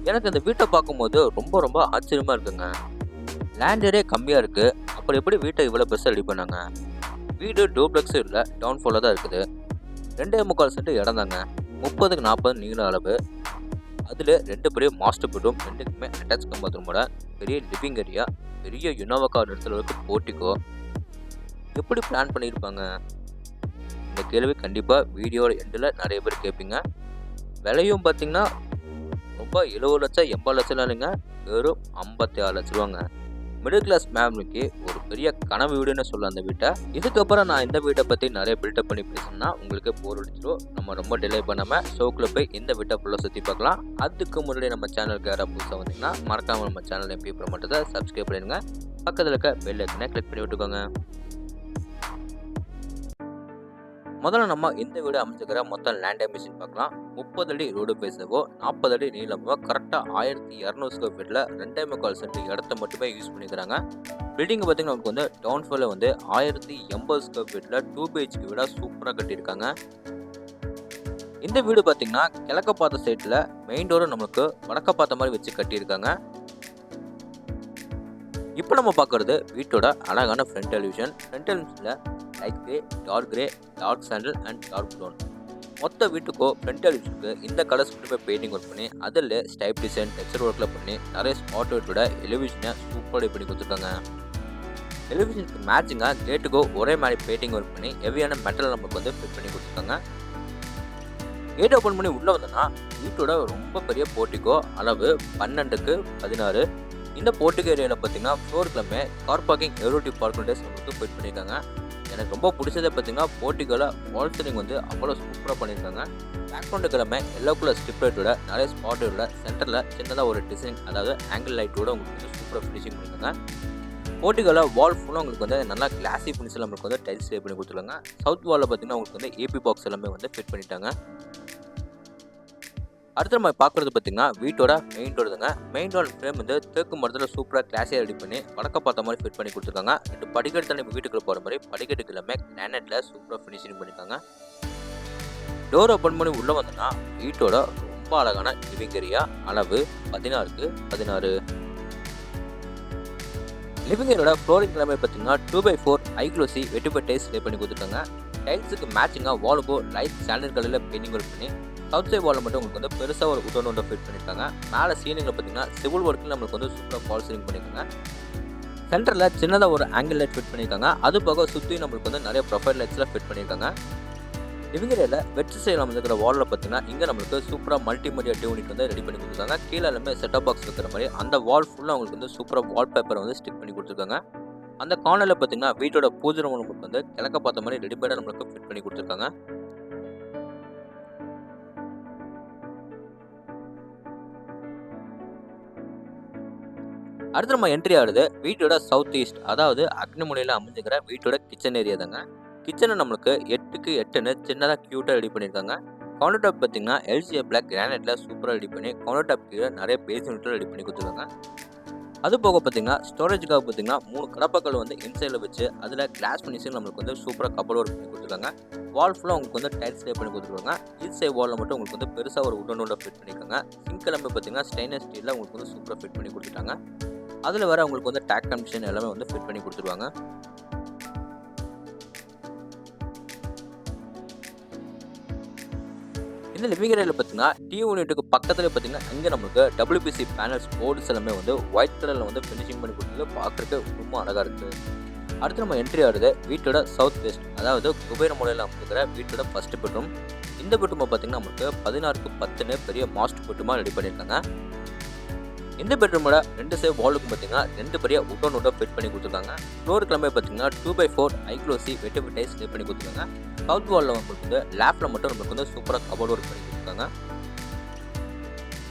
எனக்கு இந்த வீட்டை பார்க்கும்போது ரொம்ப ரொம்ப ஆச்சரியமா இருக்குங்க. லேண்ட் ஏரியா கம்மியா இருக்கு. அப்புறம் எப்படி வீட்டை இவ்வளோ பெருசா ரெடி பண்ணாங்க? வீடு டூப்ளெக்ஸும் இல்ல, டவுன் ஃபாலோ தான் இருக்குது. 2.25 சென்ட் இடம் தாங்க. 30க்கு 40 நீள அளவு. அதில் 2 பெரிய மாஸ்டர் பெட்ரூம், 2க்குமே அட்டாச் பாத்ரூமோட பெரிய லிவிங் ஏரியா, பெரிய யுனோவா கார் நிறுத்துற அளவுக்கு போர்ட்டிகோ. எப்படி பிளான் பண்ணியிருப்பாங்க? இந்த கேள்வி கண்டிப்பாக வீடியோட எண்டில் நிறைய பேர் கேட்பீங்க. விலையும் பார்த்தீங்கன்னா ரொம்ப 70 லட்சம் 80 லட்சம் இல்லைங்க, வெறும் 56 லட்ச ரூபாங்க. மிடில் கிளாஸ் ஃபேமிலிக்கு ஒரு பெரிய கனவு வீடுன்னு சொல்ல அந்த வீட்டை. இதுக்கப்புறம் நான் இந்த வீட்டை பற்றி நிறைய பில்டப் பண்ணி பேசணும்னா உங்களுக்கு போர் அடிச்சிடும். நம்ம ரொம்ப டிலே பண்ணாமல் ஷோக்கில் போய் இந்த வீட்டை ஃபுல்லாக சுற்றி பார்க்கலாம். அதுக்கு முன்னாடி நம்ம சேனலுக்கு யாராவது புதுசாக வந்தீங்கன்னா மறக்காமல் நம்ம சேனல் MP ப்ரோமோட்டத்தை சப்ஸ்கிரைப் பண்ணிடுங்க. பக்கத்தில் இருக்க பெல் ஐக்கனை கிளிக் பண்ணி விட்டுக்கோங்க. முதல்ல நம்ம இந்த வீடு அமைச்சிக்கிற மொத்தம் லேண்ட் டைமென்ஷன் பார்க்கலாம். 30 அடி ரோடு பேசவோ 40 அடி நீளமோ கரெக்டாக 1200 ஸ்கொயர் ஃபீட்டில் 2.25 சென்ட் இடத்த மட்டுமே யூஸ் பண்ணிக்கிறாங்க. பில்டிங் பார்த்தீங்கன்னா நமக்கு வந்து டவுன் ஃபாலில் வந்து 1080 ஸ்கொயர் ஃபீட்டில் 2 BHK வீடாக சூப்பராக கட்டியிருக்காங்க. இந்த வீடு பார்த்தீங்கன்னா கிழக்க பார்த்த சைட்டில் மெயின் டோரை நம்மளுக்கு வடக்க பார்த்த மாதிரி வச்சு கட்டியிருக்காங்க. இப்போ நம்ம பார்க்குறது வீட்டோட அழகான ஃப்ரண்ட் டெலிவிஷன். ஃப்ரண்ட் டெலிவிஷனில் light grey, dark sandal and dark brown. மொத்த வீட்டுக்கோ ஃப்ரண்ட் டெலிவிஷனுக்கு இந்த கலர்ஸ் மட்டுமே பெயிண்டிங் ஒர்க் பண்ணி அதில் ஸ்டைப் டிசைன் டெக்ஸ்சர் ஒர்க்கில் பண்ணி நிறைய ஸ்பாட் லைட்டோட டெலிவிஷனை சூப்பராக பண்ணி கொடுத்துருக்காங்க. டெலிவிஷனுக்கு மேட்சிங்காக கேட்டுக்கோ ஒரே மாதிரி பெயிண்டிங் ஒர்க் பண்ணி ஹெவியான மெட்டல் நமக்கு வந்து ஃபிட் பண்ணி கொடுத்துருக்காங்க. கேட் ஓப்பன் பண்ணி உள்ளே வந்தோன்னா வீட்டோட ரொம்ப பெரிய போர்ட்டிகோ, அளவு 12க்கு 16. இந்த போர்ட்டிகோ ஏரியாவில் பார்த்தீங்கன்னா ஃப்ளோருக்குமே கார் பார்க்கிங் எவ்ரோட்டி பார்க்கிங் நமக்கு ஃபிட் பண்ணியிருக்காங்க. எனக்கு ரொம்ப பிடிச்சதை பார்த்தீங்கன்னா போர்ட்டிகோல வால் சீலிங் வந்து அவ்வளோ சூப்பராக பண்ணியிருக்காங்க. பேக்ரவுண்டு கிழமை எல்லோ கலர் ஸ்ட்ரிப் லைட்டோட நிறைய ஸ்பாட்டோட சென்டரில் சின்னதாக ஒரு டிசைன், அதாவது ஆங்கிள் லைட்டோட உங்களுக்கு வந்து சூப்பராக ஃபினிஷிங் பண்ணியிருக்காங்க. போர்ட்டிகோல வால் ஃபுல்லாக உங்களுக்கு வந்து நல்லா கிளாஸி ஃபினிஷில் நம்மளுக்கு வந்து டைல்ஸ் லே பண்ணி கொடுத்துருக்காங்க. சவுத் வாலில் பார்த்தீங்கன்னா உங்களுக்கு வந்து AP பாக்ஸ் எல்லாமே வந்து ஃபிட் பண்ணிட்டாங்க. அடுத்து நம்ம பார்க்குறது பார்த்தீங்கன்னா வீட்டோட மெயின் டோர் தாங்க. மெயின் டோர் ஃப்ரேம் வந்து தேக்கு மரத்தில் சூப்பராக கிளாஸியாக ரெடி பண்ணி வடக்க பார்த்த மாதிரி ஃபிட் பண்ணி கொடுத்துருக்காங்க. 2 படிக்கட்டு தண்ணி வீட்டுக்குள்ள போகிற மாதிரி படிக்கட்டுக்கு எல்லாமே கிரானைட்டில் சூப்பராக ஃபினிஷிங் பண்ணியிருக்காங்க. டோர் ஓப்பன் பண்ணி உள்ளே வந்தோன்னா வீட்டோட ரொம்ப அழகான லிவிங் ஏரியா, அளவு 16க்கு 16. லிவிங் ஏரியோட ஃப்ளோரிங் எல்லாமே பார்த்தீங்கன்னா 2x4 ஐக்ளோசி வெட்டிபட் டைல்ஸ் லே பண்ணி கொடுத்துருக்காங்க. டைல்ஸுக்கு மேட்சிங்காக வாலுக்கோ லைட் ஸ்டாண்டர்ட் கலரில் பெயிண்டிங் ஒர்க் பண்ணி சவுத் சைட் வாலில் மட்டும் உங்களுக்கு வந்து பெருசாக ஒரு உடன் ஒன்றை ஃபிட் பண்ணியிருக்காங்க. மேலே சீலிங்கில் பார்த்தீங்கன்னா சிவில் ஒர்க்கில் நம்மளுக்கு வந்து சூப்பராக ஃபால் சீலிங் பண்ணியிருக்காங்க. சென்டரில் சின்னதாக ஒரு ஆங்கிள் லைட் ஃபிட் பண்ணியிருக்காங்க. அது போக சுற்றி நம்மளுக்கு வந்து நிறைய ப்ரொஃபைல் லைட்ஸ்லாம் ஃபிட் பண்ணியிருக்காங்க. இவங்க ஏரியாவில் வெட் சைடில் வந்துருக்கிற வாலில் பார்த்தீங்கன்னா இங்கே நம்மளுக்கு சூப்பராக மல்டிமீடியா டியூனிட் வந்து ரெடி பண்ணி கொடுத்துருக்காங்க. கீழே எல்லாமே செட்டப் பாக்ஸ் இருக்கிற மாதிரி அந்த வால் ஃபுல்லாக உங்களுக்கு வந்து சூப்பராக வால் பேப்பரை வந்து ஸ்டிக் பண்ணி கொடுத்துருக்காங்க. அந்த கார்னரில் பார்த்தீங்கன்னா வீட்டோட பூஜை ரூம் நம்மளுக்கு வந்து கிழக்க பார்த்த மாதிரி ரெடிமேடாக நம்மளுக்கு ஃபிட் பண்ணி கொடுத்துருக்காங்க. அடுத்து நம்ம என்ட்ரி ஆகுது வீட்டோட சவுத் ஈஸ்ட், அதாவது அக்னிமுனையில் அமைஞ்சுக்கிற வீட்டோட கிச்சன் ஏரியா தாங்க. கிச்சனை நம்மளுக்கு 8க்கு 8ன்னு சின்னதாக க்யூட்டாக ரெடி பண்ணியிருக்காங்க. கவுண்டர் டாப் பார்த்தீங்கன்னா LCA பிளாக் கிரானைட்டில் சூப்பராக ரெடி பண்ணி கவுண்டர் டாப் கீழே நிறைய பேசிமெண்ட்டில் ரெடி பண்ணி கொடுத்துருக்காங்க. அது போக பார்த்தீங்கன்னா ஸ்டோரேஜுக்காக பார்த்தீங்கன்னா 3 கடப்பாக்கள் வந்து இன்சைடில் வச்சு அதில் கிளாஸ் ஃபினிஷிங் நம்மளுக்கு வந்து சூப்பராக கபோர்ட் ஒர்க் பண்ணி கொடுத்துருக்காங்க. வால் ஃபுல்லாக உங்களுக்கு வந்து டைல்ஸ் லே பண்ணி கொடுத்துருக்காங்க. ஈஸ்ட் சைட் வாலில் மட்டும் உங்களுக்கு வந்து பெருசாக ஒரு உடனோட ஃபிட் பண்ணியிருக்காங்க. சிங்க் எல்லாமே பார்த்தீங்கன்னா ஸ்டெயின்லெஸ் ஸ்டீலில் உங்களுக்கு வந்து சூப்பராக ஃபிட் பண்ணி கொடுத்துட்டாங்க. அதில் வர உங்களுக்கு வந்து டேக் கமிஷன் எல்லாமே வந்து ஃபிட் பண்ணி கொடுத்துருவாங்க. இந்த லிவிங் ஏரியாவில் பார்த்தீங்கன்னா டிவி யூனிட்டுக்கு பக்கத்தில் பார்த்தீங்கன்னா இங்கே நம்மளுக்கு WPC பேனல்ஸ் போர்ட்ஸ் எல்லாமே வந்து ஒயிட் கலரில் வந்து ஃபினிஷிங் பண்ணி கொடுத்தது பார்க்குறதுக்கு ரொம்ப அழகாக இருக்குது. அடுத்து நம்ம என்ட்ரி ஆகுது வீட்டோட சவுத் வெஸ்ட், அதாவது குபேர மூலையில் அமைச்சிருக்கிற வீட்டோட ஃபர்ஸ்ட் பெட்ரூம். இந்த பெட்ரூமை பார்த்தீங்கன்னா நம்மளுக்கு 16க்கு 10ன்னு பெரிய மாஸ்டர் பெட்ரூமாக ரெடி பண்ணியிருக்காங்க. இந்த பெட்ரூமோட 2 சைடு வாலுக்கும் பார்த்தீங்கன்னா 2 பெரிய உடன் ஃபிட் பண்ணி கொடுத்துருக்காங்க. ஃப்ளோர் கிளம்பி பார்த்தீங்கன்னா 2x4 ஐக்ளோசி வெட்டிபட் டைல்ஸ் லே பண்ணி கொடுத்துருக்காங்க. சவுத் வாலில் உங்களுக்கு வந்து லேப்ல மட்டும் நம்மளுக்கு வந்து சூப்பராக கபோர்ட் ஒர்க் பண்ணி கொடுத்துருக்காங்க.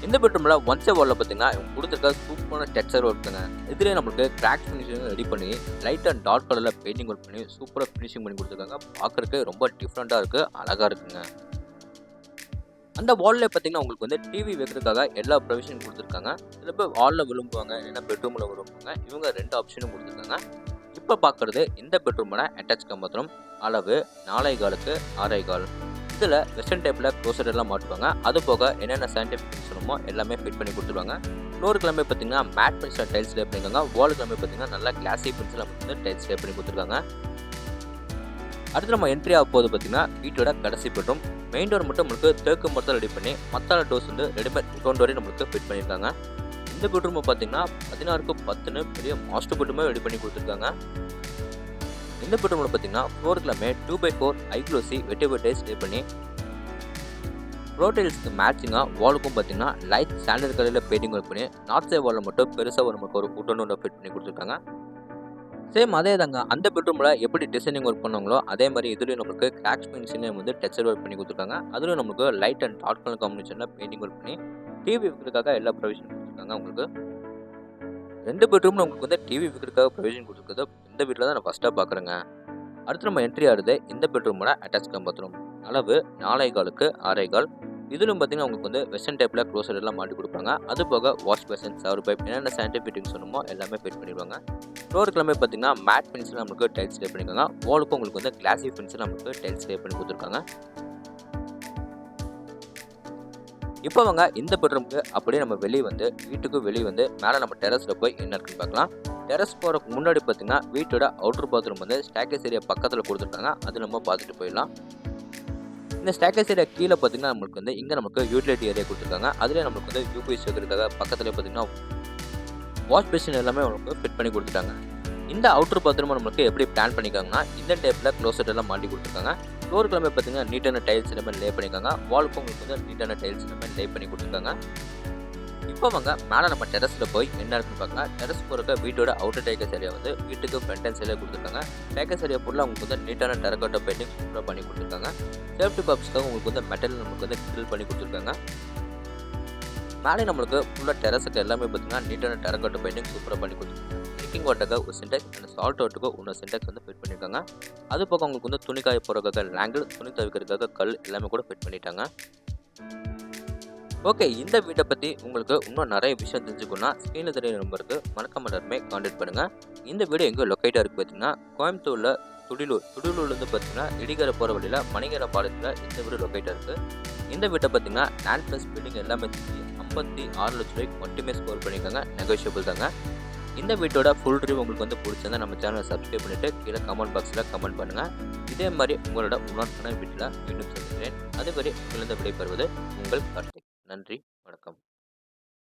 இந்த பெட்ரூமில் ஒன் சைட் வாலில் பார்த்தீங்கன்னா இவங்க கொடுத்துருக்க சூப்பரான டெக்ஸ்சர் ஒர்க்குங்க. இதுலேயே நம்மளுக்கு கிராக் ஃபினிஷிங் ரெடி பண்ணி லைட் அண்ட் டார்க் கலரில் பெயிண்டிங் ஒர்க் பண்ணி சூப்பராக ஃபினிஷிங் பண்ணி கொடுத்துருக்காங்க. பார்க்குறதுக்கு ரொம்ப டிஃப்ரெண்ட்டாக இருக்குது, அழகாக இருக்குங்க. அந்த வால்லே பார்த்தீங்கன்னா உங்களுக்கு வந்து டிவி வைக்கிறதுக்காக எல்லா ப்ரொவிஷனும் கொடுத்துருக்காங்க. சில பேர் வாலில் விரும்புவாங்க, இல்லைன்னா பெட்ரூமில் விரும்புவாங்க. இவங்க 2 ஆப்ஷனும் கொடுத்துருக்காங்க. இப்போ பார்க்குறது இந்த பெட்ரூமோட அட்டாச் பாத்ரூம், அளவு 4.25க்கு 6.25. இதில் வெஸ்டர்ன் டைப்பில் க்ளோசர் எல்லாம் மாட்டுவாங்க. அது போக என்னென்ன சயின்டிஃபிக் சொல்லணுமோ எல்லாமே ஃபிட் பண்ணி கொடுத்துருவாங்க. ஃப்ளோருக்கு எல்லாமே பார்த்தீங்கன்னா மேட் பென்சில் டைல்ஸ் லே பண்ணியிருக்காங்க. வாலுக்கு எல்லாமே பார்த்தீங்கன்னா நல்லா கிளாசி பென்சில் நமக்கு வந்து டைல்ஸ் லே பண்ணி கொடுத்துருக்காங்க. அடுத்து நம்ம என்ட்ரி ஆக போது பார்த்தீங்கன்னா வீட்டோட கடைசி பெட்ரூம். மெயின் டோர் மட்டும் நம்மளுக்கு தேக்கு மரத்தில் ரெடி பண்ணி மற்ற டோர்ஸ் வந்து ரெடிமேட் உட்காண்ட் வரையும் நம்மளுக்கு ஃபிட் பண்ணியிருக்காங்க. இந்த பெட்ரூமை பார்த்தீங்கன்னா 16க்கு 10ன்னு பெரிய மாஸ்டர் பெட்ரூமே ரெடி பண்ணி கொடுத்துருக்காங்க. இந்த பெட்ரூமில் பார்த்தீங்கன்னா ஃப்ளோருக்கு எல்லாமே 2x4 ஐக்ளோசி வெட்டிவர் டைல்ஸ் லே பண்ணி ஃப்ளோர் டைல்ஸ்க்கு மேட்சிங்காக வாலுக்கும் பார்த்தீங்கன்னா லைட் ஸ்டாண்டர்ட் கலரில் பெயிண்டிங் ஒர்க் பண்ணி நார்த் சைட் வாலில் மட்டும் பெருசாக நமக்கு ஒரு உட்டனோட ஃபிட் பண்ணி கொடுத்துருக்காங்க. சேம் அதே தாங்க அந்த பெட்ரூமில் எப்படி டிசைனிங் ஒர்க் பண்ணாங்களோ அதே மாதிரி இதுலேயும் நம்மளுக்கு கிராக்ஸ் பெயிண்ட்ஸ்லேயும் வந்து டெக்ஸ்சர் ஒர்க் பண்ணி கொடுத்துருக்காங்க. அதுலேயும் நமக்கு லைட் அண்ட் டார்க் கலர் காம்பினேஷனில் பெயிண்டிங் ஒர்க் பண்ணி டிவி வைக்கிறதுக்காக எல்லா ப்ரொவிஷன் கொடுத்துருக்காங்க. உங்களுக்கு 2 பெட்ரூமில் உங்களுக்கு வந்து டிவி வைக்கிறதுக்காக ப்ரொவிஷன் கொடுத்துருக்குது இந்த வீட்டில் தான் நான் ஃபஸ்ட்டாக பார்க்குறேங்க. அடுத்து நம்ம என்ட்ரி ஆகுது இந்த பெட்ரூமோட அட்டாச் பாத்ரூம். அளவு 4.25க்கு 6.25. இதிலும் பார்த்தீங்கன்னா உங்களுக்கு வந்து வெஸ்டர்ன் டைப்பில் க்ளோசர் எல்லாம் மாட்டி கொடுப்பாங்க. அது போக வாஷ் பேசன், ஷவர் பைப் என்னென்ன சயின்டிஃபிக் சொன்னமோ எல்லாமே ஃபிட் பண்ணிடுவாங்க. ஃப்ளோருக்கு எல்லாமே பார்த்தீங்கன்னா மேட் பென்சில் நமக்கு டைல்ஸ் லே பண்ணியிருக்காங்க. வாலுக்கும் உங்களுக்கு வந்து கிளாசி பென்சில் நமக்கு டைல்ஸ் லே பண்ணி கொடுத்துருக்காங்க. இப்போ அவங்க இந்த பெட்ரூமுக்கு அப்படியே நம்ம வெளியே வந்து வீட்டுக்கு வெளியே வந்து மேலே நம்ம டெரஸில் போய் என்ன இருக்குன்னு பார்க்கலாம். டெரஸ் போகிறதுக்கு முன்னாடி பார்த்தீங்கன்னா வீட்டோட அவுட்டர் பாத்ரூம் வந்து ஸ்டேக்கேஸ் ஏரியா பக்கத்தில் கொடுத்துருக்காங்க. அது நம்ம பார்த்துட்டு போயிடலாம். இந்த ஸ்டேக்கேஸ் ஏரியா கீழே பார்த்தீங்கன்னா நம்மளுக்கு வந்து இங்கே நமக்கு யூட்டிலிட்டி ஏரியா கொடுத்துருக்காங்க. அதிலே நம்மளுக்கு வந்து யூபிஎஸ் வைக்கிறதுக்காக பக்கத்தில் பார்த்தீங்கன்னா வாஷ் பேஷன் எல்லாமே நம்மளுக்கு ஃபிட் பண்ணி கொடுத்துட்டாங்க. இந்த அவுட்டர் பாத்ரூம் நம்மளுக்கு எப்படி பிளான் பண்ணிக்காங்கன்னா இந்த டைப்பில் க்ளோசர் எல்லாம் மாட்டி கொடுத்துருக்காங்க. ஃப்ளோருக்கு எல்லாமே பார்த்தீங்கன்னா நீட்டான டைல்ஸ் எல்லாமே லே பண்ணியிருக்காங்க. வாலுக்கும் உங்களுக்கு வந்து நீட்டான டைல்ஸ் எல்லாமே லே பண்ணி கொடுத்துருக்காங்க. இப்போ அவங்க மேலே நம்ம டெரஸில் போய் என்ன இருக்குன்னு பார்க்கலாம். டெரஸ் போகிறக்க வீட்டோட அவுட்டர் டேக்கஸ் ஏரியா வந்து வீட்டுக்கு ஃப்ரண்ட் அண்ட் சைடில் கொடுத்துருக்காங்க. டேக்கஸ் ஏரியா ஃபுல்லாக உங்களுக்கு வந்து நீட்டான டெரகோட்டா பெயிண்டிங் சூப்பராக பண்ணி கொடுத்துருக்காங்க. சேஃப்டி பர்பஸ்க்காக உங்களுக்கு வந்து மெட்டல் நமக்கு வந்து கிரில் பண்ணி கொடுத்துருக்காங்க. மேலே நம்மளுக்கு ஃபுல்லாக டெரஸுக்கு எல்லாமே பார்த்தீங்கன்னா நீட்டான டெரகோட்டா பெயிண்டிங் சூப்பராக பண்ணி கொடுத்துருக்காங்க. ட்ரிங்கிங் வாட்டருக்கு ஒரு சின்டெக்ஸ் அண்ட் சால்ட் வாட்டருக்கு இன்னொரு சின்டெக்ஸ் வந்து ஃபிட் பண்ணியிருக்காங்க. அது போக உங்களுக்கு வந்து துணி காய போகிறதுக்காக லேங்கிள், துணி துவைக்கிறதுக்காக கல் எல்லாமே கூட ஃபிட் பண்ணிட்டாங்க. ஓகே, இந்த வீட்டை பற்றி உங்களுக்கு இன்னும் நிறைய விஷயம் தெரிஞ்சுக்கணும்னா ஸ்க்ரீனில் தெரிய நம்பருக்கு மறக்காம எல்லாருமே கான்டாக்ட் பண்ணுங்கள். இந்த வீடு எங்கே லொக்கேட்டாக இருக்குது பார்த்தீங்கன்னா கோயம்புத்தூரில் துடிலூர்லேருந்து பார்த்தீங்கன்னா இடிகரை போகிற வழியில் மணிகர பாலத்தில் இந்த வீடு லொக்கேட்டாக இருக்குது. இந்த வீட்டை பார்த்தீங்கன்னா லேண்ட் ப்ளஸ் பில்டிங் எல்லாமே 56 லட்ச ரூபாய்க்கு மட்டுமே ஸ்கோர் பண்ணியிருக்காங்க. நெகோஷியபிள் தாங்க. இந்த வீட்டோட ஃபுல் ரிவ்யூ உங்களுக்கு வந்து பிடிச்சிருந்தா நம்ம சேனலை சப்ஸ்கிரைப் பண்ணிவிட்டு கீழே கமெண்ட் பாக்ஸில் கமெண்ட் பண்ணுங்கள். இதே மாதிரி உங்களோட உணர்வான வீட்டில் மீண்டும் சந்திக்கிறேன். அதுவரை உங்களிருந்து விடைபெறுவது உங்கள் கார்த்திக். நன்றி, வணக்கம்.